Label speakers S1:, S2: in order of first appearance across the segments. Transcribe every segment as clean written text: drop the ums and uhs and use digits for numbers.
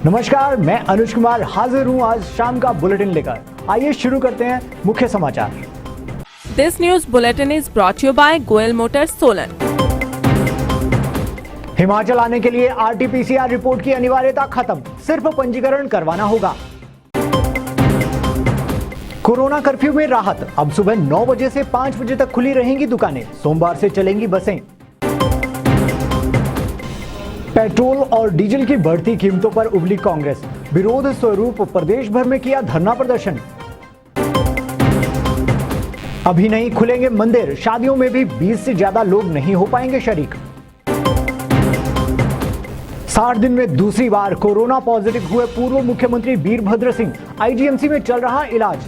S1: नमस्कार, मैं अनुज कुमार हाजिर हूं आज शाम का बुलेटिन लेकर। आइए शुरू करते हैं मुख्य समाचार।
S2: This news bulletin is brought you by Goyal Motors Solan.
S1: Himachal आने के लिए RT-PCR रिपोर्ट की अनिवार्यता खत्म, सिर्फ पंजीकरण करवाना होगा। कोरोना कर्फ्यू में राहत, अब सुबह 9 बजे से 5 बजे तक खुली रहेंगी दुकानें, सोमवार से चलेंगी बसें। पेट्रोल और डीजल की बढ़ती कीमतों पर उबली कांग्रेस, विरोध स्वरूप प्रदेश भर में किया धरना प्रदर्शन। अभी नहीं खुलेंगे मंदिर, शादियों में भी 20 से ज्यादा लोग नहीं हो पाएंगे शरीक। 60 दिन में दूसरी बार कोरोना पॉजिटिव हुए पूर्व मुख्यमंत्री वीरभद्र सिंह, IGMC में चल रहा इलाज।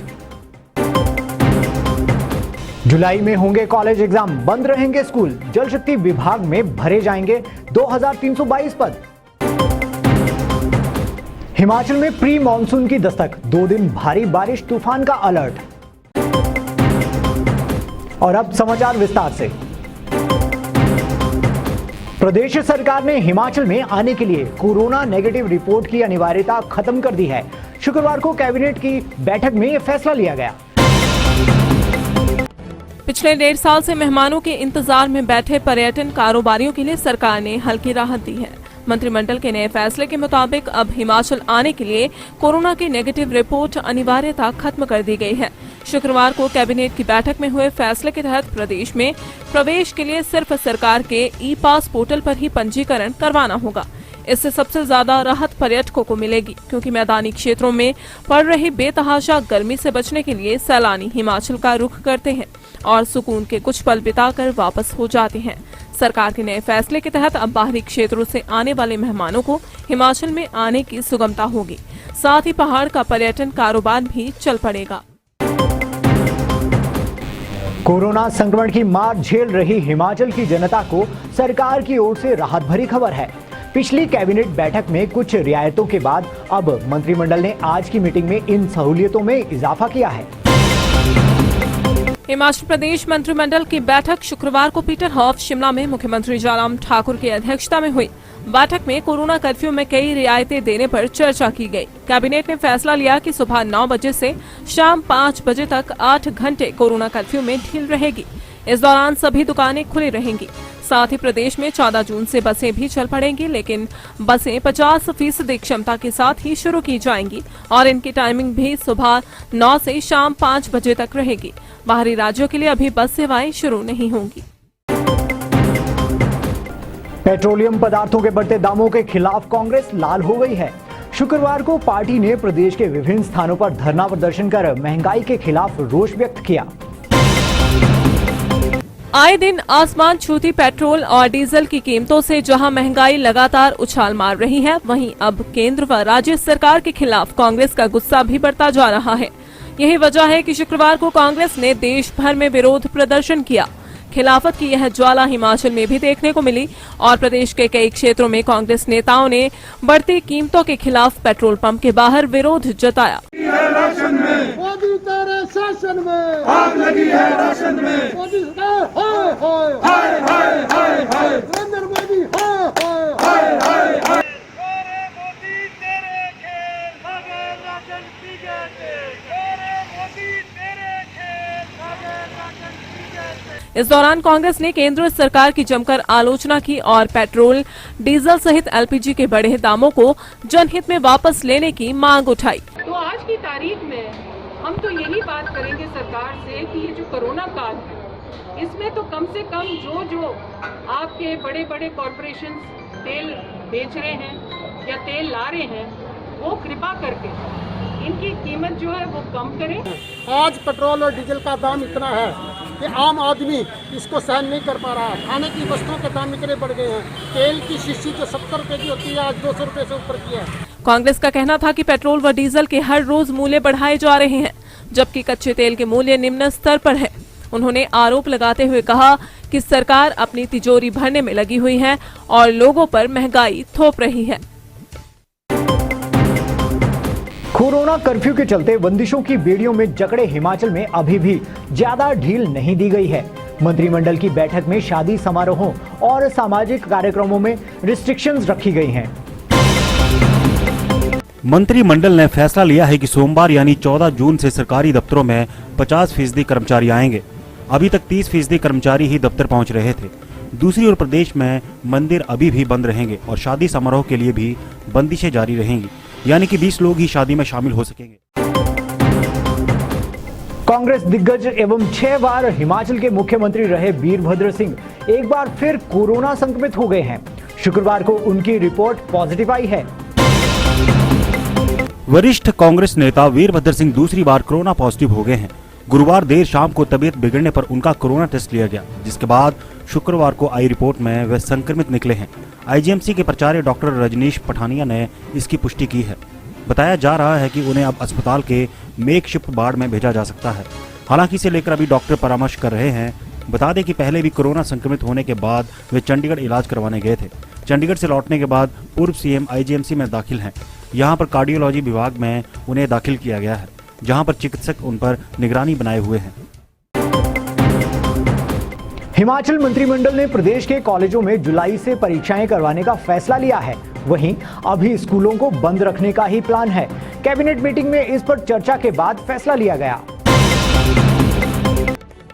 S1: जुलाई में होंगे कॉलेज एग्जाम, बंद रहेंगे स्कूल, जल शक्ति विभाग में भरे जाएंगे 2322 पद। हिमाचल में प्री मॉनसून की दस्तक, 2 दिन भारी बारिश तूफान का अलर्ट। और अब समाचार विस्तार से। प्रदेश सरकार ने हिमाचल में आने के लिए कोरोना नेगेटिव रिपोर्ट की अनिवार्यता खत्म कर दी है। शुक्रवार को कैबिनेट की बैठक में यह फैसला लिया गया।
S2: पिछले 1.5 साल से मेहमानों के इंतजार में बैठे पर्यटन कारोबारियों के लिए सरकार ने हल्की राहत दी है। मंत्रिमंडल के नए फैसले के मुताबिक अब हिमाचल आने के लिए कोरोना की नेगेटिव रिपोर्ट अनिवार्यता खत्म कर दी गई है। शुक्रवार को कैबिनेट की बैठक में हुए फैसले के तहत प्रदेश में प्रवेश के लिए सिर्फ सरकार के ई-पास पोर्टल पर ही पंजीकरण करवाना होगा। इससे सबसे ज्यादा राहत पर्यटकों को मिलेगी, क्योंकि मैदानी क्षेत्रों में पड़ रही बेतहाशा गर्मी से बचने के लिए सैलानी हिमाचल का रुख करते हैं और सुकून के कुछ पल बिताकर वापस हो जाते हैं। सरकार के नए फैसले के तहत अब बाहरी क्षेत्रों से आने वाले मेहमानों को हिमाचल में आने की सुगमता होगी, साथ ही पहाड़ का पर्यटन कारोबार भी चल पड़ेगा।
S1: कोरोना संक्रमण की मार झेल रही हिमाचल की जनता को सरकार की ओर से राहत भरी खबर है। पिछली कैबिनेट बैठक में कुछ रियायतों के बाद अब मंत्रिमंडल ने आज की मीटिंग में इन सहूलियतों में इजाफा किया है।
S2: हिमाचल प्रदेश मंत्रिमंडल की बैठक शुक्रवार को पीटर हॉफ शिमला में मुख्यमंत्री जयराम ठाकुर की अध्यक्षता में हुई। बैठक में कोरोना कर्फ्यू में कई रियायतें देने पर चर्चा की गई। कैबिनेट ने फैसला लिया कि सुबह 9 बजे से शाम 5 बजे तक 8 घंटे कोरोना कर्फ्यू में ढील रहेगी। इस दौरान सभी दुकानें खुली रहेंगी। साथ ही प्रदेश में 14 जून से बसें भी चल पड़ेंगी, लेकिन बसें 50% क्षमता के साथ ही शुरू की जाएंगी और इनकी टाइमिंग भी सुबह 9 से शाम 5 बजे तक रहेगी। बाहरी राज्यों के लिए अभी बस सेवाएं शुरू नहीं होंगी।
S1: पेट्रोलियम पदार्थों के बढ़ते दामों के खिलाफ कांग्रेस लाल हो गई है। शुक्रवार को पार्टी ने प्रदेश के विभिन्न स्थानों पर धरना प्रदर्शन कर महंगाई के खिलाफ रोष व्यक्त किया।
S2: आए दिन आसमान छूती पेट्रोल और डीजल की कीमतों से जहां महंगाई लगातार उछाल मार रही है, वहीं अब केंद्र व राज्य सरकार के खिलाफ कांग्रेस का गुस्सा भी बढ़ता जा रहा है। यही वजह है कि शुक्रवार को कांग्रेस ने देश भर में विरोध प्रदर्शन किया। खिलाफत की यह ज्वाला हिमाचल में भी देखने को मिली और प्रदेश के कई क्षेत्रों में कांग्रेस नेताओं ने बढ़ती कीमतों के खिलाफ पेट्रोल पंप के बाहर विरोध जताया।
S3: मोदी तेरे शासन में
S4: आग लगी है राशन में,
S3: मोदी हाय हाय
S4: हाय हाय हाय हाय
S3: नरेंद्र मोदी हाय हाय
S4: हाय हाय हाय।
S5: तेरे मोदी तेरे खेल भागे राशन की जाते, तेरे मोदी तेरे खेल भागे राशन की जाते।
S2: इस दौरान कांग्रेस ने केंद्र सरकार की जमकर आलोचना की और पेट्रोल, डीजल सहित LPG के बढ़े दामों को जनहित में वापस लेने की मांग उठाई।
S6: तो आज की तारीख में हम तो यही बात करेंगे सरकार से कि ये जो कोरोना काल है, इसमें तो कम से कम जो आपके बड़े बड़े कॉरपोरेशन तेल बेच रहे हैं या तेल ला रहे हैं, वो कृपा करके इनकी कीमत जो है वो कम करें।
S3: आज पेट्रोल और डीजल का दाम इतना है कि आम आदमी इसको सहन नहीं कर पा रहा। खाने की वस्तुओं के दाम इतने बढ़ गए हैं। तेल की शीशी जो 70 रुपए की होती है आज 200 रुपए से ऊपर की है।
S2: कांग्रेस का कहना था कि पेट्रोल व डीजल के हर रोज मूल्य बढ़ाए जा रहे हैं, जबकि कच्चे तेल के मूल्य निम्न स्तर पर है। उन्होंने आरोप लगाते हुए कहा कि सरकार अपनी तिजोरी भरने में लगी हुई है और लोगों पर महंगाई थोप रही है।
S1: कोरोना कर्फ्यू के चलते बंदिशों की बेड़ियों में जकड़े हिमाचल में अभी भी ज्यादा ढील नहीं दी गई है। मंत्रिमंडल की बैठक में शादी समारोहों और सामाजिक कार्यक्रमों में रिस्ट्रिक्शंस रखी गई हैं।
S7: मंत्रिमंडल ने फैसला लिया है कि सोमवार यानी 14 जून से सरकारी दफ्तरों में 50% कर्मचारी आएंगे। अभी तक 30% कर्मचारी ही दफ्तर पहुंच रहे थे। दूसरी ओर प्रदेश में मंदिर अभी भी बंद रहेंगे और शादी समारोह के लिए भी बंदिशें जारी रहेंगी, यानी कि 20 लोग ही शादी में शामिल हो सकेंगे।
S1: कांग्रेस दिग्गज एवं 6 बार हिमाचल के मुख्यमंत्री रहे वीरभद्र सिंह एक बार फिर कोरोना संक्रमित हो गए हैं। शुक्रवार को उनकी रिपोर्ट पॉजिटिव आई है।
S7: वरिष्ठ कांग्रेस नेता वीरभद्र सिंह दूसरी बार कोरोना पॉजिटिव हो गए हैं। गुरुवार देर शाम को तबीयत बिगड़ने पर उनका कोरोना टेस्ट लिया गया, जिसके बाद शुक्रवार को आई रिपोर्ट में वे संक्रमित निकले हैं। आईजीएमसी के प्राचार्य डॉक्टर रजनीश पठानिया ने इसकी पुष्टि की है। बताया जा रहा है कि उन्हें अब अस्पताल के मेकशिफ्ट वार्ड में भेजा जा सकता है। हालांकि इसे लेकर अभी डॉक्टर परामर्श कर रहे हैं। बता दें कि पहले भी कोरोना संक्रमित होने के बाद वे चंडीगढ़ इलाज करवाने गए थे। चंडीगढ़ से लौटने के बाद पूर्व सीएम आईजीएमसी में दाखिल हैं। यहां पर कार्डियोलॉजी विभाग में उन्हें दाखिल किया गया है, जहां पर चिकित्सक उन पर निगरानी बनाए हुए हैं।
S1: हिमाचल मंत्रिमंडल ने प्रदेश के कॉलेजों में जुलाई से परीक्षाएं करवाने का फैसला लिया है। वहीं अभी स्कूलों को बंद रखने का ही प्लान है। कैबिनेट मीटिंग में इस पर चर्चा के बाद फैसला लिया गया।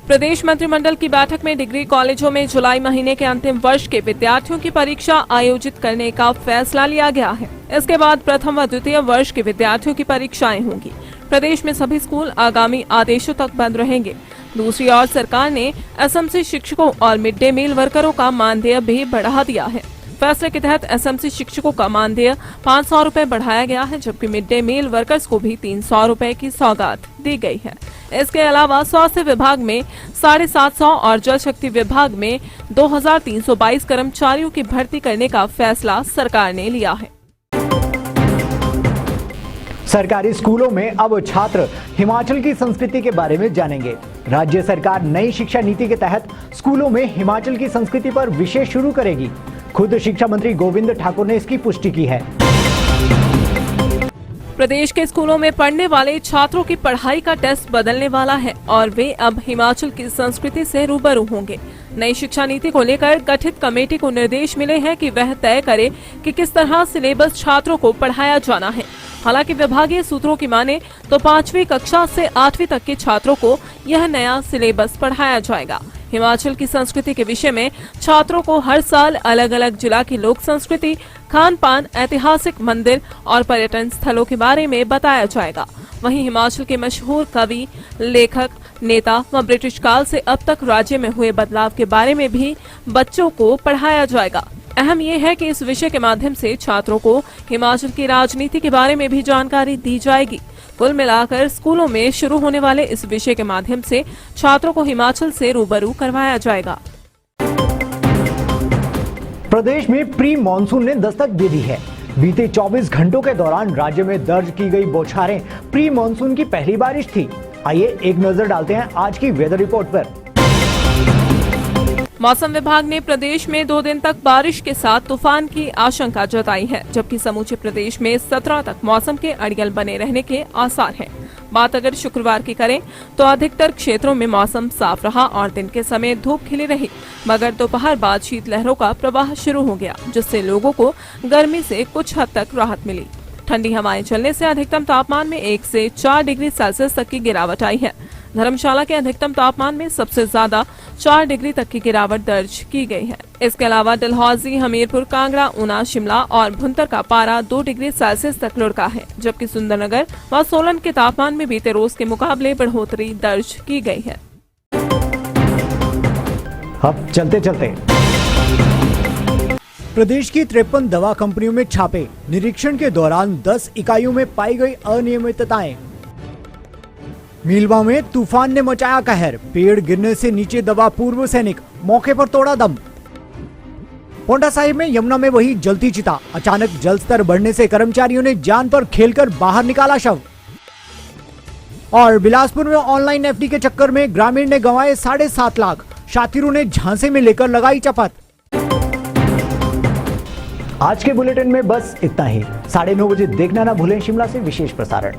S2: प्रदेश मंत्रिमंडल की बैठक में डिग्री कॉलेजों में जुलाई महीने के अंतिम वर्ष के विद्यार्थियों की परीक्षा आयोजित करने का फैसला लिया गया है। इसके बाद प्रथम व द्वितीय वर्ष के विद्यार्थियों की परीक्षाएं होंगी। प्रदेश में सभी स्कूल आगामी आदेशों तक बंद रहेंगे। दूसरी ओर सरकार ने एसएमसी शिक्षकों और मिड डे मील वर्करों का मानदेय भी बढ़ा दिया है। फैसले के तहत एसएमसी शिक्षकों का मानदेय 500 रुपए बढ़ाया गया है, जबकि मिड डे मील वर्कर्स को भी 300 रुपए की सौगात दी गई है। इसके अलावा स्वास्थ्य विभाग में 750 और जल शक्ति विभाग में 2322 कर्मचारियों की भर्ती करने का फैसला सरकार ने लिया है।
S1: सरकारी स्कूलों में अब छात्र हिमाचल की संस्कृति के बारे में जानेंगे। राज्य सरकार नई शिक्षा नीति के तहत स्कूलों में हिमाचल की संस्कृति पर विषय शुरू करेगी। खुद शिक्षा मंत्री गोविंद ठाकुर ने इसकी पुष्टि की है।
S2: प्रदेश के स्कूलों में पढ़ने वाले छात्रों की पढ़ाई का टेस्ट बदलने वाला है और वे अब हिमाचल की संस्कृति से रूबरू होंगे। नई शिक्षा नीति को लेकर गठित कमेटी को निर्देश मिले हैं कि वह तय करे कि किस तरह सिलेबस छात्रों को पढ़ाया जाना है। हालांकि विभागीय सूत्रों की माने तो 5वीं कक्षा से 8वीं तक के छात्रों को यह नया सिलेबस पढ़ाया जाएगा। हिमाचल की संस्कृति के विषय में छात्रों को हर साल अलग अलग जिला की लोक संस्कृति, खान पान, ऐतिहासिक मंदिर और पर्यटन स्थलों के बारे में बताया जाएगा। वहीं हिमाचल के मशहूर कवि, लेखक, नेता व ब्रिटिश काल से अब तक राज्य में हुए बदलाव के बारे में भी बच्चों को पढ़ाया जाएगा। अहम यह है कि इस विषय के माध्यम से छात्रों को हिमाचल की राजनीति के बारे में भी जानकारी दी जाएगी। कुल मिलाकर स्कूलों में शुरू होने वाले इस विषय के माध्यम से छात्रों को हिमाचल से रूबरू करवाया जाएगा।
S1: प्रदेश में प्री मॉनसून ने दस्तक दे दी है। बीते 24 घंटों के दौरान राज्य में दर्ज की गई बौछारें प्री मॉनसून की पहली बारिश थी। आइए एक नजर डालते हैं आज की वेदर रिपोर्ट पर।
S2: मौसम विभाग ने प्रदेश में 2 दिन तक बारिश के साथ तूफान की आशंका जताई है, जबकि समूचे प्रदेश में 17 तक मौसम के अड़ियल बने रहने के आसार हैं। बात अगर शुक्रवार की करें तो अधिकतर क्षेत्रों में मौसम साफ रहा और दिन के समय धूप खिली रही, मगर दोपहर बाद शीतलहरों का प्रवाह शुरू हो गया, जिससे लोगों को गर्मी से कुछ हद तक राहत मिली। ठंडी हवाएं चलने से अधिकतम तापमान में 1 से 4 डिग्री सेल्सियस तक की गिरावट आई है। धर्मशाला के अधिकतम तापमान में सबसे ज्यादा 4 डिग्री तक की गिरावट दर्ज की गई है। इसके अलावा डलहौजी, हमीरपुर, कांगड़ा, ऊना, शिमला और भुंतर का पारा 2 डिग्री सेल्सियस तक लुढ़का है, जबकि सुंदरनगर व सोलन के तापमान में बीते रोज के मुकाबले बढ़ोतरी दर्ज की गई है।
S1: अब चलते चलते प्रदेश की 53 दवा कंपनियों में छापे। निरीक्षण के दौरान 10 इकाइयों में पाई गई अनियमितताएं। मीलवा में तूफान ने मचाया कहर। पेड़ गिरने से नीचे दबा पूर्व सैनिक, मौके पर तोड़ा दम। पोंटा साहिब में यमुना में वही जलती चिता। अचानक जल स्तर बढ़ने से कर्मचारियों ने जान पर खेलकर बाहर निकाला शव। और बिलासपुर में ऑनलाइन एफडी के चक्कर में ग्रामीण ने गंवाए 7.5 लाख। शातिरों ने झांसे में लेकर लगाई चपत। आज के बुलेटिन में बस इतना ही। 9:30 बजे देखना ना भूलें शिमला से विशेष प्रसारण।